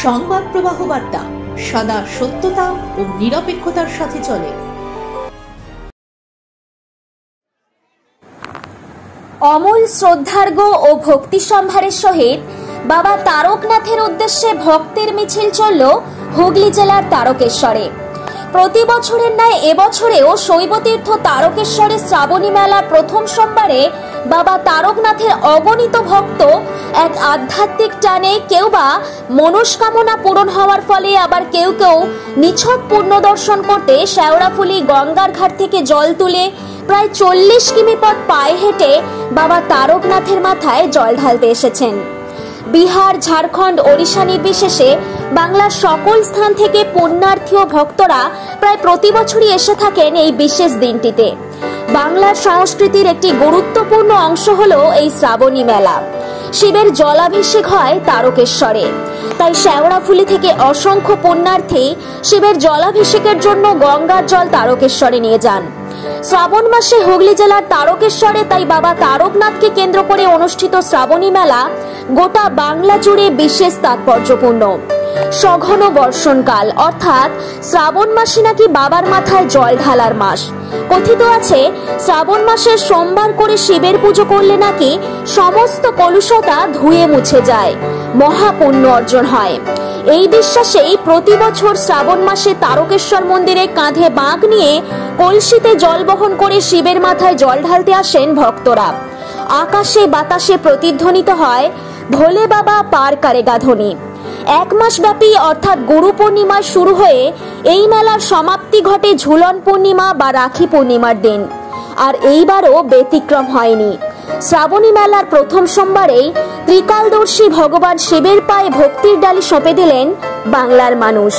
সংবাদ প্রবাহ বার্তা সদা সত্যতা ও নিরপেক্ষতার সাথে চলে। অমূল শ্রদ্ধার্ঘ্য ও ভক্তি সম্ভারের সহিত বাবা তারকনাথের উদ্দেশ্যে ভক্তের মিছিল চলল হুগলি জেলার তারকেশ্বরে। প্রতি বছরের ন্যায় এবছরেও শৈবতীর্থ তারকেশ্বরে শ্রাবণী মেলার প্রথম সোমবারে বাবা তারকনাথের অগণিত ভক্ত এক আধ্যাত্মিক টানে, কেউ বা মনস্কামনা পূরণ হওয়ার ফলে, আবার কেউ কেউ নিছক পুণ্য দর্শন করতে শেওড়াফুলি গঙ্গার ঘাট থেকে জল তুলে প্রায় 40 কিমি পথ পায়ে হেঁটে বাবা তারকনাথের মাথায় জল ঢালতে এসেছেন। বিহার, ঝাড়খণ্ড, ওড়িশা নির্বিশেষে বাংলার সকল স্থান থেকে পুণ্যার্থী ও ভক্তরা প্রায় প্রতি বছরই এসে থাকেন এই বিশেষ দিনটিতে। বাংলার সংস্কৃতির একটি গুরুত্বপূর্ণ অংশ হলো এই শ্রাবণী মেলা। শিবের জলাভিষেক হয় তারকেশ্বরে, তাই শেওড়াফুলি থেকে অসংখ্য পুণ্যার্থী শিবের জলাভিষেকের জন্য গঙ্গার জল তারকেশ্বরে নিয়ে যান। শ্রাবণ মাসে হুগলি জেলার তারকেশ্বরে তাই বাবা তারকনাথকে কেন্দ্র করে অনুষ্ঠিত শ্রাবণী মেলা গোটা বাংলা জুড়ে বিশেষ তাৎপর্যপূর্ণ। সঘন বর্ষণকাল অর্থাৎ শ্রাবণ মাসে নাকি বাবার মাথায় জল ঢালার মাস। কথিত আছে শ্রাবণ মাসের সোমবার করে শিবের পুজো করলে নাকি সমস্ত কলুষতা ধুয়ে মুছে যায়, মহাপুণ্য অর্জন হয়। এই বিশ্বাসেই প্রতি বছর শ্রাবণ মাসে তারকেশ্বর মন্দিরে কাঁধে বাঁক নিয়ে কলসিতে জল বহন করে শিবের মাথায় জল ঢালতে আসেন ভক্তরা। আকাশে বাতাসে প্রতিধ্বনিত হয় ভোলে বাবা পার কারেগা ধ্বনি। 1 মাস ব্যাপী অর্থাৎ গুরু পূর্ণিমায় শুরু হয়ে এই মেলার সমাপ্তি ঘটে ঝুলন পূর্ণিমা বা রাখি পূর্ণিমার দিন। আর এইবারও ব্যতিক্রম হয়নি। শ্রাবণী মেলার প্রথম সোমবারেই ত্রিকালদর্শী ভগবান শিবের পায়ে ভক্তির ডালি সঁপে দিলেন বাংলার মানুষ।